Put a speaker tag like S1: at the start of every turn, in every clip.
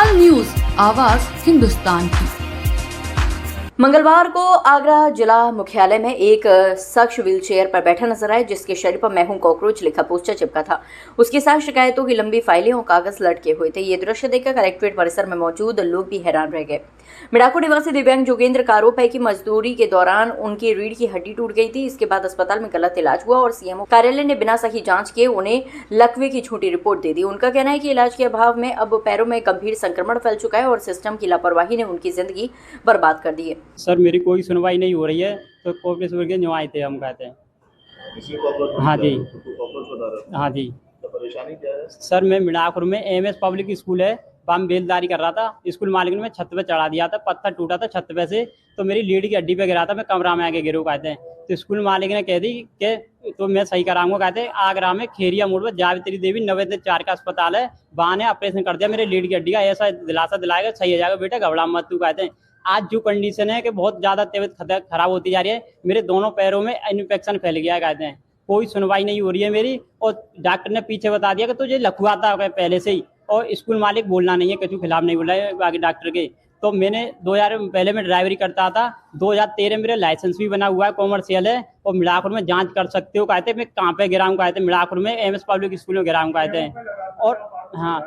S1: तत्काल न्यूज, आवाज हिंदुस्तान की। मंगलवार को आगरा जिला मुख्यालय में एक शख्स व्हीलचेयर पर बैठा नजर आया, जिसके शरीर पर "मैं हूं कॉकरोच" लिखा पोस्टर चिपका था। उसके साथ शिकायतों की लंबी फाइलें और कागज लटके हुए थे। ये दृश्य देखकर कलेक्ट्रेट परिसर में मौजूद लोग भी हैरान रह गए। मिडाको निवासी दिव्यांग जोगेंद्र का आरोप है कि मजदूरी के दौरान उनकी रीढ़ की हड्डी टूट गई थी। इसके बाद अस्पताल में गलत इलाज हुआ और सीएमओ कार्यालय ने बिना सही जांच किए उन्हें लकवे की झूठी रिपोर्ट दे दी। उनका कहना है कि इलाज के अभाव में अब पैरों में गंभीर संक्रमण फैल चुका है और सिस्टम की लापरवाही ने उनकी जिंदगी बर्बाद कर दी है।
S2: सर, मेरी कोई सुनवाई नहीं हो रही है, तो कोऑपरेटिव के न्यू आए थे, हम कहते हैं। हाँ जी, हाँ जी।
S3: तो परेशानी क्या है?
S2: सर, मैं मिडाकुर में एमएस पब्लिक स्कूल है, वहाँ में बेलदारी कर रहा था। स्कूल मालिक ने मैं छत पे चढ़ा दिया था, पत्थर टूटा था छत पे से, तो मेरी लीड की हड्डी पे गिरा था। मैं कमरा में आके गिरू कहते हैं, तो स्कूल मालिक ने कह दी कि तो मैं सही कराऊंगा। कहते हैं आगरा में खेरिया मोड़ पर जावित्री देवी 94 का अस्पताल है, वहाँ ने ऑपरेशन कर दिया मेरे लीड की हड्डी का। ऐसा दिलासा दिलाएगा सही हो जाएगा बेटा, घबरा मत तू। कहते हैं आज जो कंडीशन है कि बहुत ज़्यादा तबीयत खराब होती जा रही है, मेरे दोनों पैरों में इन्फेक्शन फैल गया है। कहते हैं कोई सुनवाई नहीं हो रही है मेरी, और डॉक्टर ने पीछे बता दिया कि तुझे लखुआ था पहले से ही, और स्कूल मालिक बोलना नहीं है, किसी खिलाफ नहीं बोला है बाकी डॉक्टर के। तो मैंने 2000 पहले मैं ड्राइवरी करता था, 2013 मेरा लाइसेंस भी बना हुआ है, कॉमर्शियल है, और मिडाकुर में जांच कर सकते हो। कहते हैं मैं कहाँ पे गिरा हूँ, कहते हैं मिडाकुर में एमएस पब्लिक स्कूल में गिरा हूँ कहते हैं। और हाँ,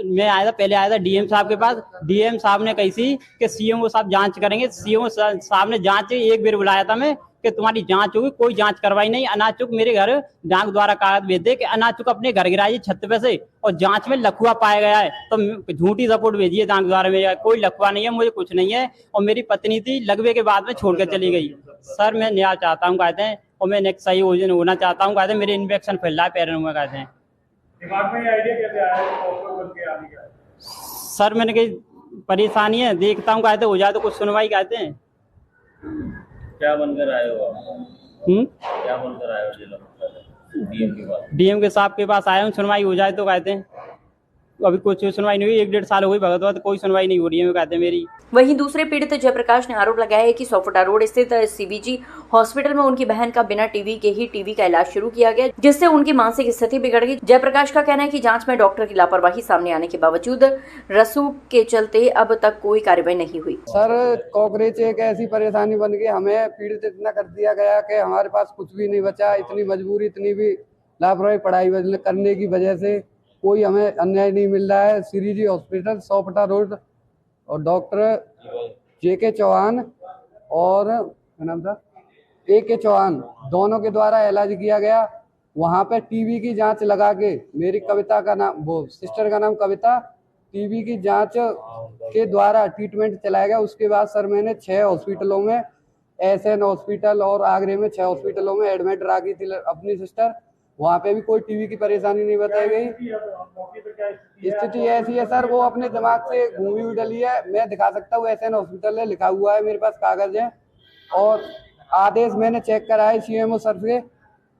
S2: मैं आया था, पहले आया था डीएम साहब के पास। डीएम साहब ने कही थी कि सीएमओ साहब जांच करेंगे। सीएमओ साहब ने जांच एक बार बुलाया था मैं कि तुम्हारी जांच होगी, कोई जांच करवाई नहीं। अनाज चुक मेरे घर डाक द्वारा कागज भेज दे कि अनाज चुक अपने घर गिराई छत पे से, और जांच में लखुआ पाया गया है, तो झूठी रिपोर्ट भेजी है डाक द्वारा। मेरा कोई लखुआ नहीं है, मुझे कुछ नहीं है। और मेरी पत्नी थी, लगवे के बाद में छोड़ कर चली गई। सर, मैं न्याय चाहता हूँ कहते हैं, और मैं नेक्स्ट सही होना चाहता हूँ कहते हैं। मेरे इन्फेक्शन फैल रहा है पैरों में कहते हैं।
S3: दिमाग में ये आइडिया कैसे आया कि कॉकरोच बन के आने का?
S2: सर, मैंने कही परेशानी है, देखता हूँ कहते हो जाए तो कुछ सुनवाई कहते हैं।
S3: क्या बनकर आए हो आप? क्या बनकर आए हो जिला मुख्यालय? डीएम के पास?
S2: डीएम के साहब के पास आया हूँ, सुनवाई हो जाए तो कहते हैं। अभी कुछ सुनवाई नहीं हुई, 1-1.5 साल हो गई भगत तो कोई सुनवाई नहीं हो रही है कहते हैं मेरी।
S1: वहीं दूसरे पीड़ित जयप्रकाश ने आरोप लगाया है कि सोफटा रोड स्थित सीबीजी हॉस्पिटल में उनकी बहन का बिना टीवी के ही टीवी का इलाज शुरू किया गया, जिससे उनकी मानसिक स्थिति बिगड़ गई। जयप्रकाश का कहना है कि जांच में डॉक्टर की लापरवाही सामने आने के बावजूद रसूख के चलते अब तक कोई कार्रवाई नहीं हुई।
S4: सर, कॉकरोच एक ऐसी परेशानी बन गई, हमें पीड़ित इतना कर दिया गया कि हमारे पास कुछ भी नहीं बचा। इतनी मजबूरी, इतनी भी लापरवाही पढ़ाई करने की वजह से कोई हमें अन्याय नहीं मिल रहा है। सीरीजी हॉस्पिटल सोफटा रोड और डॉक्टर जेके चौहान और क्या नाम था, AK चौहान, दोनों के द्वारा इलाज किया गया। वहाँ पे टीबी की जांच लगा के, मेरी कविता का नाम, वो सिस्टर का नाम कविता, टीबी की जांच के द्वारा ट्रीटमेंट चलाया गया। उसके बाद सर मैंने 6 हॉस्पिटलों में, SN हॉस्पिटल और आगरे में 6 हॉस्पिटलों में एडमिट रखी थी अपनी सिस्टर। वहाँ पे भी कोई टीवी की परेशानी नहीं बताई गई। स्थिति ऐसी है सर, वो अपने दिमाग से घूमी हुई डली है। मैं दिखा सकता हूँ, SN हॉस्पिटल है, लिखा हुआ है, मेरे पास कागज है, और आदेश मैंने चेक करा है CMO सर से।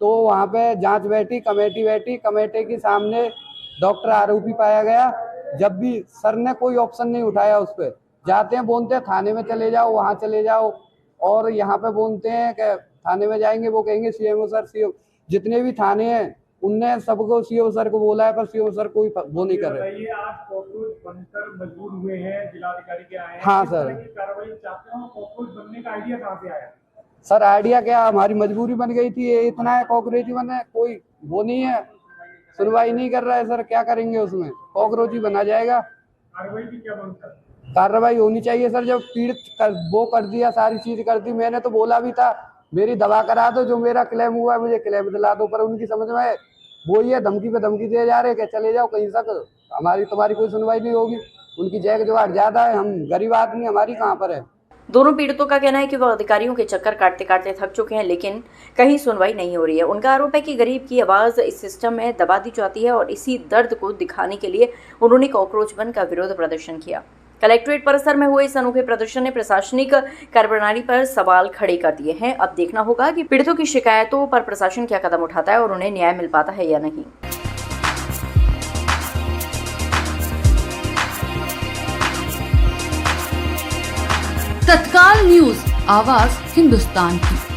S4: तो वहाँ पे जांच बैठी, कमेटी बैठी, कमेटी के सामने डॉक्टर आरोपी पाया गया। जब भी सर ने कोई ऑप्शन नहीं उठाया उस पर, जाते हैं बोलते हैं थाने में चले जाओ, वहाँ चले जाओ, और यहाँ पे बोलते हैं कि थाने में जाएंगे, वो कहेंगे CMO सर। जितने भी थाने हैं उनने सबको CMO सर को बोला है, पर CMO सर कोई वो नहीं कर रहे।
S3: आज कॉकरोच बनकर मजबूर हुए हैं, जिलाधिकारी के आए हैं।
S4: हाँ सर,
S3: कार्रवाई चाहते हो? कॉकरोच बनने का आइडिया कहाँ से आया?
S4: सर, आइडिया क्या, हमारी मजबूरी बन गई थी। ये इतना है कॉकरोच बना है, कोई वो नहीं है, सुनवाई नहीं कर रहा है सर। क्या करेंगे उसमें, कॉकरोच ही बना जाएगा।
S3: कार्रवाई की क्या मांग कर?
S4: कार्रवाई होनी चाहिए सर। जब पीड़ित वो कर दिया, सारी चीज कर दी, मैंने तो बोला भी था मेरी दवा करा दो, जो मेरा क्लेम हुआ है मुझे क्लेम दिला दो, पर उनकी समझ में वो ये धमकी पे धमकी दिए जा रहे हैं कि चले जाओ कहीं तक, हमारी तुम्हारी कोई सुनवाई नहीं होगी। उनकी जैक जोहार ज्यादा है, हम गरीब आदमी, हमारी कहाँ पर है।
S1: दोनों पीड़ितों का कहना है कि वह अधिकारियों के चक्कर काटते काटते थक चुके हैं, लेकिन कहीं सुनवाई नहीं हो रही है। उनका आरोप है कि गरीब की आवाज इस सिस्टम में दबा दी जाती है, और इसी दर्द को दिखाने के लिए उन्होंने कॉकरोच बन का विरोध प्रदर्शन किया। कलेक्ट्रेट परिसर में हुए इस अनोखे प्रदर्शन ने प्रशासनिक कार्यप्रणाली पर सवाल खड़े कर दिए हैं। अब देखना होगा कि पीड़ितों की शिकायतों पर प्रशासन क्या कदम उठाता है और उन्हें न्याय मिल पाता है या नहीं। तत्काल न्यूज, आवाज हिंदुस्तान की।